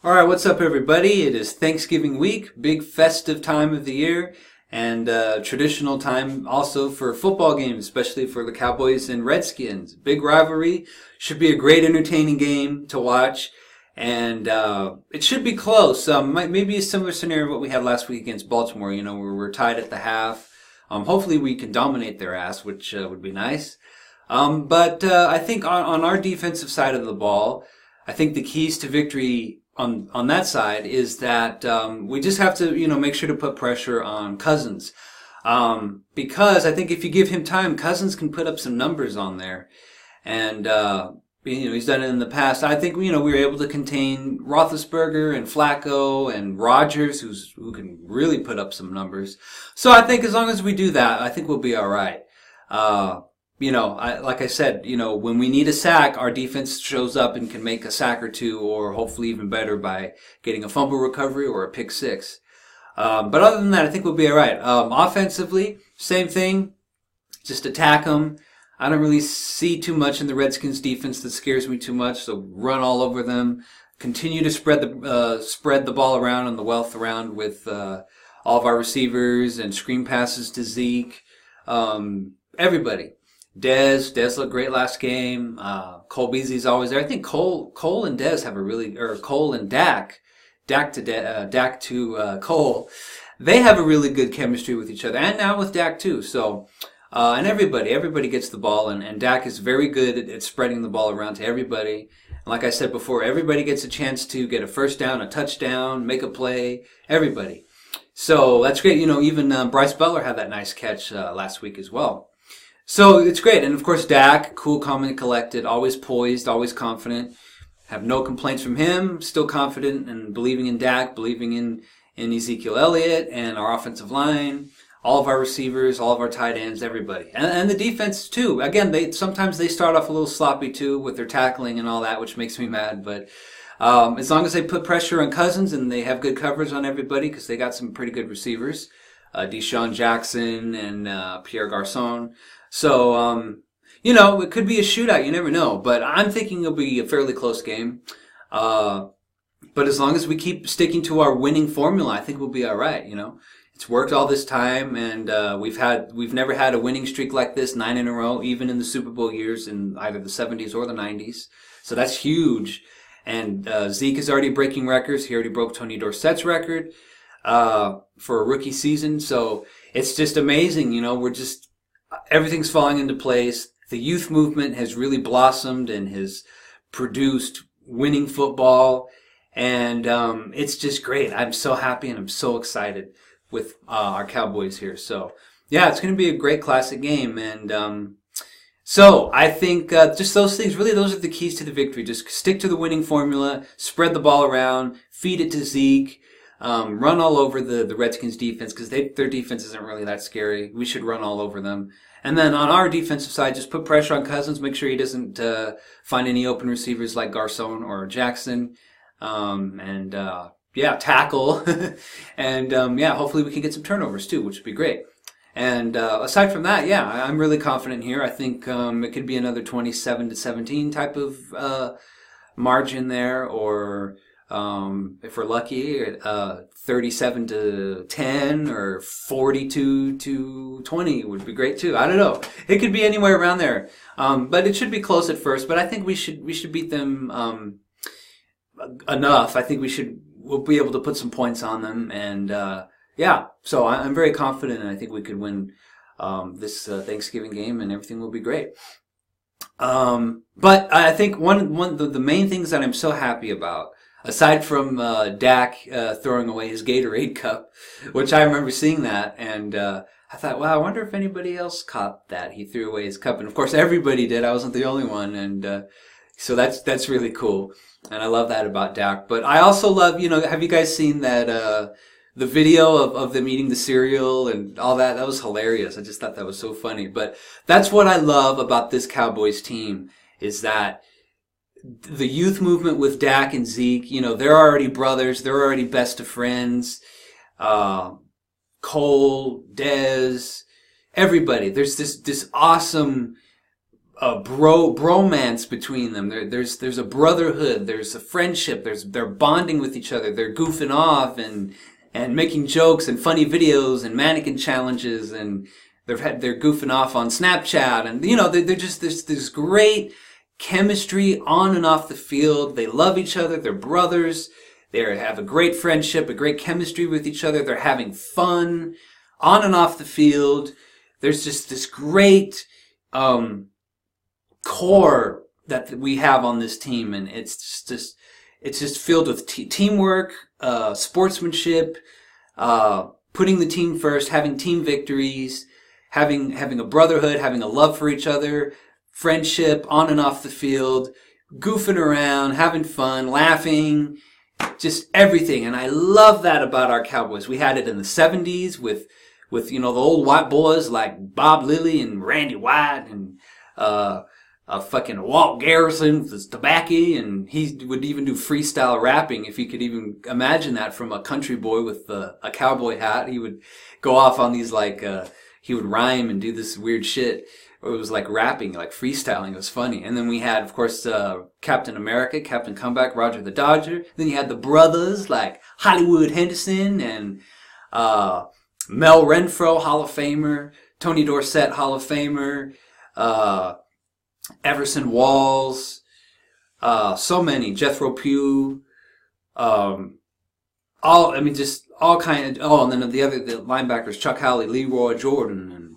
All right, what's up, everybody? It is Thanksgiving week, big festive time of the year, and traditional time also for football games, especially for the Cowboys and Redskins. Big rivalry. Should be a great, entertaining game to watch, and it should be close. Maybe a similar scenario to what we had last week against Baltimore, where we're tied at the half. Hopefully we can dominate their ass, which would be nice. But I think on our defensive side of the ball, I think the keys to victory on that side is that we just have to make sure to put pressure on Cousins, because I think if you give him time, Cousins can put up some numbers on there, and he's done it in the past. I think we were able to contain Roethlisberger and Flacco and Rodgers, who can really put up some numbers. So I think as long as we do that, I think we'll be all right. Like I said, when we need a sack, our defense shows up and can make a sack or two, or hopefully even better by getting a fumble recovery or a pick six. But other than that, I think we'll be all right. Offensively, same thing. Just attack them. I don't really see too much in the Redskins defense that scares me too much, so run all over them. Continue to spread the ball around and the wealth around with all of our receivers and screen passes to Zeke. Everybody. Dez looked great last game. Cole Beasley's always there. I think Cole and Dez have Cole and Dak to Cole. They have a really good chemistry with each other, and now with Dak too. So, and everybody gets the ball, and Dak is very good at spreading the ball around to everybody. And like I said before, everybody gets a chance to get a first down, a touchdown, make a play. Everybody. So that's great. Even Bryce Butler had that nice catch last week as well. So it's great. And of course, Dak, cool, calm, and collected, always poised, always confident. Have no complaints from him. Still confident and believing in Dak, believing in Ezekiel Elliott and our offensive line, all of our receivers, all of our tight ends, everybody. And the defense too. Again, sometimes they start off a little sloppy too with their tackling and all that, which makes me mad. But as long as they put pressure on Cousins and they have good coverage on everybody, because they got some pretty good receivers, Deshaun Jackson and Pierre Garçon. So, it could be a shootout. You never know. But I'm thinking it'll be a fairly close game. But as long as we keep sticking to our winning formula, I think we'll be all right. It's worked all this time, and we've never had a winning streak like this, 9 in a row, even in the Super Bowl years in either the 70s or the 90s. So that's huge. And Zeke is already breaking records. He already broke Tony Dorsett's record for a rookie season. So it's just amazing. Everything's falling into place. The youth movement has really blossomed and has produced winning football. And it's just great. I'm so happy and I'm so excited with our Cowboys here. So, yeah, it's going to be a great classic game. And so I think just those things, really those are the keys to the victory. Just stick to the winning formula, spread the ball around, feed it to Zeke. Run all over the Redskins defense, because their defense isn't really that scary. We should run all over them. And then on our defensive side, just put pressure on Cousins. Make sure he doesn't find any open receivers like Garcon or Jackson. Tackle. And hopefully we can get some turnovers too, which would be great. And aside from that, I'm really confident here. I think it could be another 27-17 type of margin there, or if we're lucky, 37-10 or 42-20 would be great too. I don't know. It could be anywhere around there. But it should be close at first. But I think we should beat them enough. I think we'll be able to put some points on them. And so I'm very confident, and I think we could win this Thanksgiving game, and everything will be great. But I think one the main things that I'm so happy about, aside from Dak throwing away his Gatorade cup, which I remember seeing that, and I thought, wow, I wonder if anybody else caught that. He threw away his cup, and of course everybody did. I wasn't the only one, and so that's really cool, and I love that about Dak. But I also love, have you guys seen that the video of them eating the cereal and all that? That was hilarious. I just thought that was so funny. But that's what I love about this Cowboys team, is that the youth movement with Dak and Zeke, they're already brothers. They're already best of friends. Cole, Dez, everybody. There's this awesome bromance between them. There's a brotherhood. There's a friendship. They're bonding with each other. They're goofing off and making jokes and funny videos and mannequin challenges, and they're goofing off on Snapchat, and they're just this great chemistry on and off the field. They love each other. They're brothers. They have a great friendship, a great chemistry with each other. They're having fun on and off the field. There's just this great core that we have on this team, and it's just filled with teamwork, sportsmanship, putting the team first, having team victories, having a brotherhood, having a love for each other, friendship on and off the field, goofing around, having fun, laughing, just everything. And I love that about our Cowboys. We had it in the 70s with the old white boys like Bob Lilly and Randy White and fucking Walt Garrison with tobacco, and he would even do freestyle rapping. If you could even imagine that from a country boy with a cowboy hat, he would go off on these he would rhyme and do this weird shit. It was like rapping, like freestyling. It was funny. And then we had, of course, Captain America, Captain Comeback, Roger the Dodger. Then you had the brothers like Hollywood Henderson and Mel Renfro, Hall of Famer, Tony Dorsett, Hall of Famer, Everson Walls, so many, Jethro Pugh, just all kind of, and then the linebackers, Chuck Howley, Leroy Jordan, and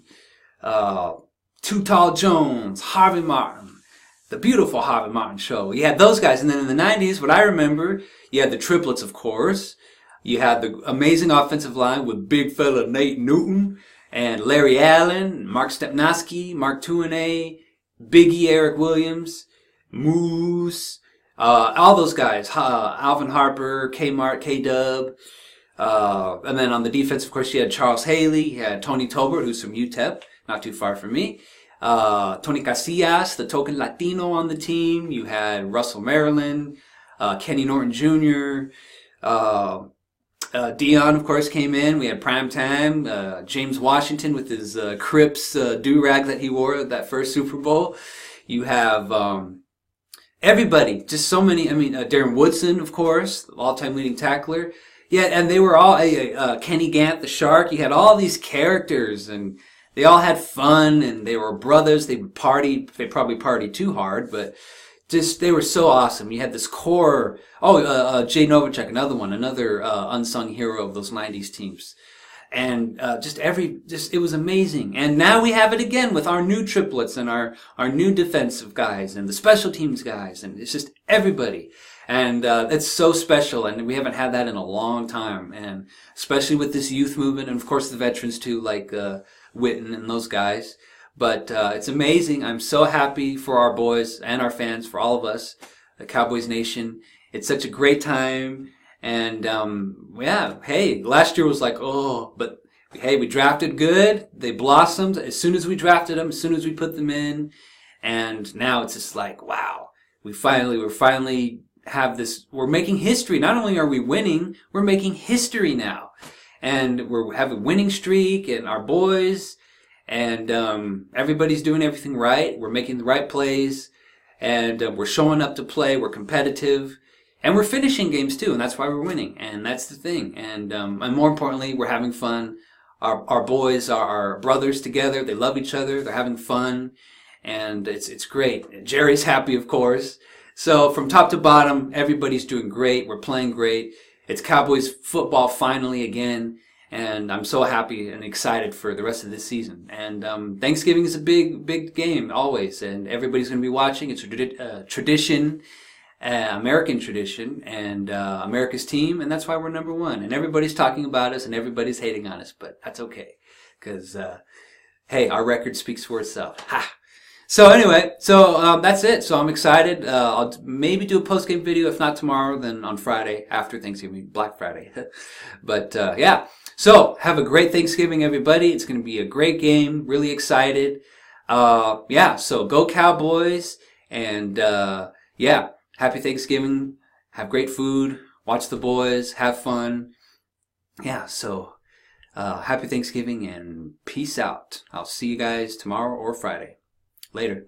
Too Tall Jones, Harvey Martin, the beautiful Harvey Martin show. You had those guys. And then in the 90s, what I remember, you had the triplets, of course. You had the amazing offensive line with big fella Nate Newton and Larry Allen, Mark Stepnoski, Mark Tuinei, Biggie Eric Williams, Moose, all those guys, Alvin Harper, K-Mart, K-Dub. And then on the defense, of course, you had Charles Haley, you had Tony Tolbert, who's from UTEP, not too far from me. Tony Casillas, the token Latino on the team. You had Russell Maryland, Kenny Norton Jr., Dion, of course, came in. We had Prime Time, James Washington with his Crips do-rag that he wore at that first Super Bowl. You have everybody, just so many. Darren Woodson, of course, all-time leading tackler. Yeah, and they were all Kenny Gant, the Shark. You had all these characters, and they all had fun, and they were brothers. They would party. They probably partied too hard, but they were so awesome. You had this core. Jay Novacek, another unsung hero of those 90s teams. And it was amazing. And now we have it again with our new triplets and our new defensive guys and the special teams guys. And it's just everybody. And it's so special. And we haven't had that in a long time. And especially with this youth movement, and of course the veterans too, like Witten and those guys. But it's amazing. I'm so happy for our boys and our fans, for all of us, the Cowboys Nation. It's such a great time. And hey, last year was like, but hey, we drafted good. They blossomed as soon as we drafted them, as soon as we put them in. And now it's just like, wow, we're finally have this. We're making history. Not only are we winning, we're making history now. And we have a winning streak, and our boys, and everybody's doing everything right. We're making the right plays, and we're showing up to play. We're competitive, and we're finishing games too, and that's why we're winning. And that's the thing. And more importantly, we're having fun. Our boys are brothers together. They love each other. They're having fun, and it's great. Jerry's happy, of course. So from top to bottom, everybody's doing great. We're playing great. It's Cowboys football finally again, and I'm so happy and excited for the rest of this season. And Thanksgiving is a big game always, and everybody's going to be watching. It's a tradition, American tradition, and America's team, and that's why we're number one. And everybody's talking about us, and everybody's hating on us, but that's okay, because hey, our record speaks for itself. Ha! So anyway, that's it. So I'm excited. I'll maybe do a post-game video. If not tomorrow, then on Friday after Thanksgiving, Black Friday. But yeah. So have a great Thanksgiving, everybody. It's going to be a great game. Really excited. Yeah. So go Cowboys. And yeah. Happy Thanksgiving. Have great food. Watch the boys. Have fun. Yeah. So happy Thanksgiving and peace out. I'll see you guys tomorrow or Friday. Later.